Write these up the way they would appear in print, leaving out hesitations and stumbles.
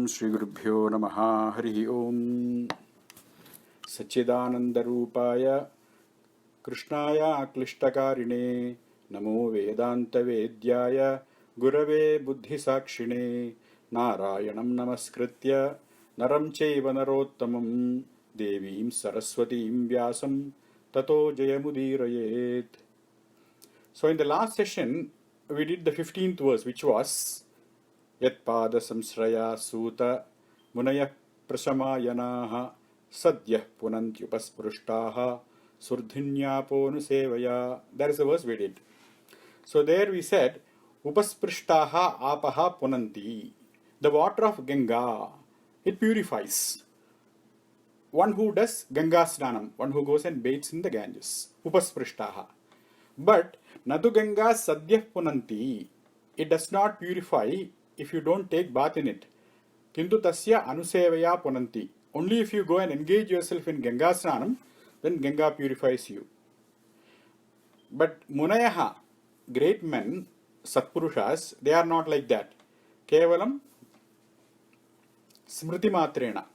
श्री गुरुभ्यो नमः। हरि ओम। सच्चिदानंदरूपाय कृष्णाय क्लिष्टकारिणे नमो वेदांतवेद्याय गुरवे बुद्धिसाक्षिणे नारायणं नमस्कृत्य नरं चैव नरोत्तमं देवीं सरस्वतीं व्यासं ततो जयमुदीरयेत्. So in the last session we did the 15th verse, which was यत्पाद संश्रया सूत मुनयः प्रशमायनाः सद्यः पुनन्त्युपस्पृष्टाः सुर्धिन्यापोनुसेवया. That is the verse we did. So there we said upasprushtaha apaha punanti. The water of Ganga, it purifies. One who does Ganga Snanam, one who goes and bathes in the Ganges. Upasprushtaha. But nadu Ganga sadyah punanti. It does not purify if you don't take bath in it. Kintu tasya anusevaya punanti. Only if you go and engage yourself in Ganga Snanam, then Ganga purifies you. But Munayaha, great men, Satpurushas, they are not like that. Kevalam Smriti Matrena.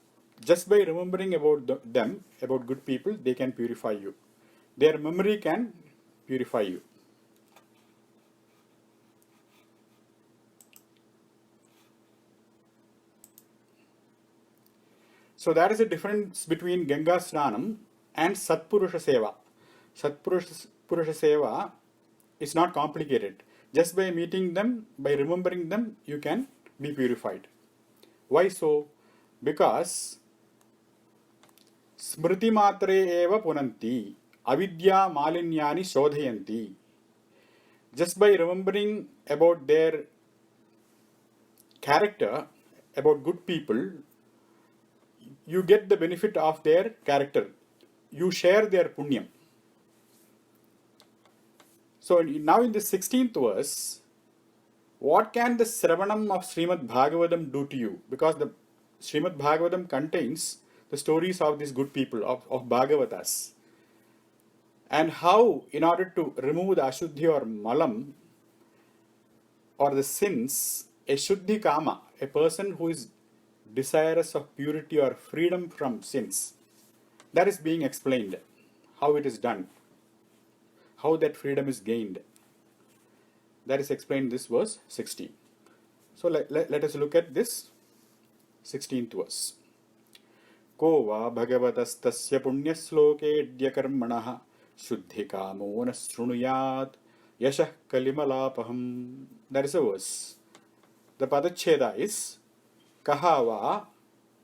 Just by remembering about them, about good people, they can purify you. Their memory can purify you. So that is the difference between Ganga Snanam and Satpurusha Seva. Satpurusha Seva is not complicated. Just by meeting them, by remembering them, you can be purified. Why so? Because Smriti Matre eva punanti, avidya malinyani shodhayanti. Just by remembering about their character, about good people, you get the benefit of their character. You share their punyam. So now in the 16th verse, what can the Sravanam of Srimad Bhagavatam do to you? Because the Srimad Bhagavatam contains the stories of these good people, of Bhagavatas. And how, in order to remove the Ashuddhi or Malam, or the sins, a Shuddhi Kama, a person who is desirous of purity or freedom from sins, that is being explained. How it is done. How that freedom is gained. That is explained in this verse 16. So let us look at this 16th verse. Ko va bhagavatastasya punyasloke dyakarmanaha shuddhikamo nasrunuyat yashah kalimalapaham. That is a verse. The padacheda is Kahava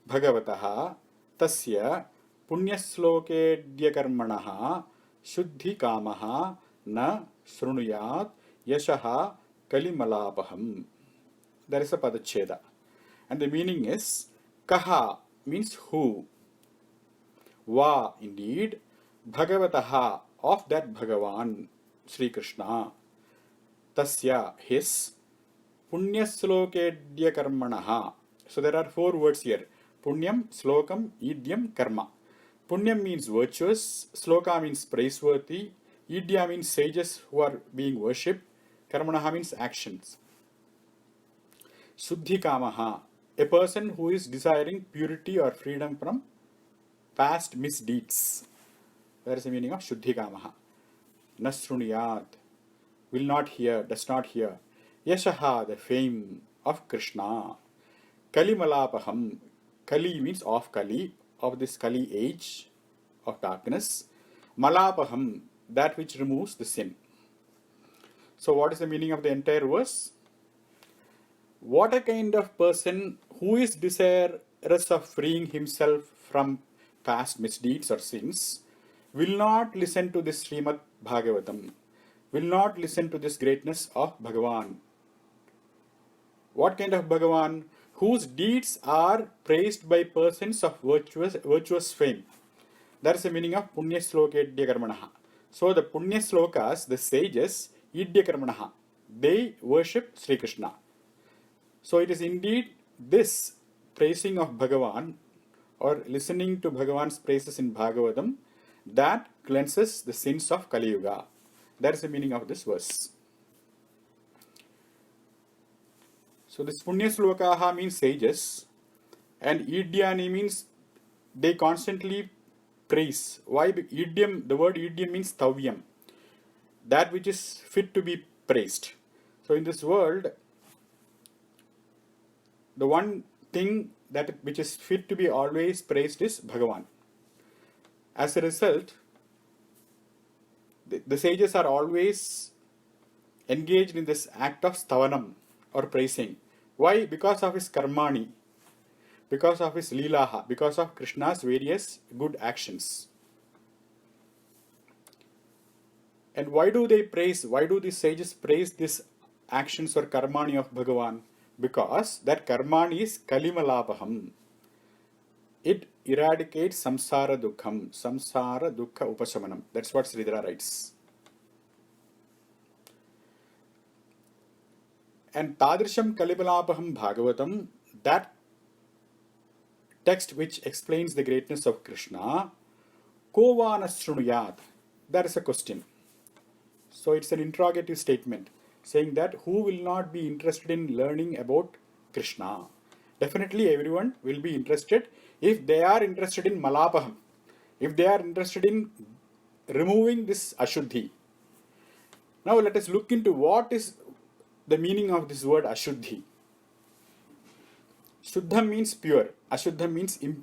bhagavataha tasya punyasloke dyakarmanaha shuddhikamaha na srunuyat yashaha kalimalapaham. That is a padacheda. And the meaning is Kaha means who. Va indeed. Bhagavataha of that Bhagavan Sri Krishna. Tasya his. Punyaslokedya karmanaha. So there are 4 words here. Punyam, Slokam, Idyam, Karma. Punyam means virtuous. Sloka means praiseworthy. Idya means sages who are being worshipped. Karmanaha means actions. Shuddhikamaha, a person who is desiring purity or freedom from past misdeeds. That is the meaning of Shuddhikamaha. Nasruniyat, will not hear, does not hear. Yashaha, the fame of Krishna. Kalimalapaham, Kali means of Kali, of this Kali age of darkness. Malapaham, that which removes the sin. So what is the meaning of the entire verse? What a kind of person who is desirous of freeing himself from past misdeeds or sins will not listen to this Srimad Bhagavatam, will not listen to this greatness of Bhagavan. What kind of Bhagavan? Whose deeds are praised by persons of virtuous fame. That is the meaning of Punya Sloka Idyakarmanaha. So the Punya Slokas, the sages, Idyakarmanaha, they worship Sri Krishna. So it is indeed this praising of Bhagavan or listening to Bhagavan's praises in Bhagavatam that cleanses the sins of Kali Yuga. That is the meaning of this verse. So this Punya Slokaha means sages. And Idyani means they constantly praise. Why? Idiom, the word idiom means tavyam, that which is fit to be praised. So in this world, the one thing that which is fit to be always praised is Bhagavan. As a result, the sages are always engaged in this act of stavanam or praising. Why? Because of his karmani, because of his lilaha, because of Krishna's various good actions. And why do they praise, why do the sages praise these actions or karmani of Bhagavan? Because that karmani is kalimalapaham. It eradicates samsara dukkha upasamanam. That's what Sridhara writes. And Tadrisham Kalimalapaham Bhagavatam, that text which explains the greatness of Krishna, Kovana Shrunuyat, that is a question. So it's an interrogative statement saying that who will not be interested in learning about Krishna? Definitely everyone will be interested if they are interested in Malapaham, if they are interested in removing this Ashuddhi. Now let us look into what is the meaning of this word Ashuddhi. Shuddha means pure, Ashuddha means impure.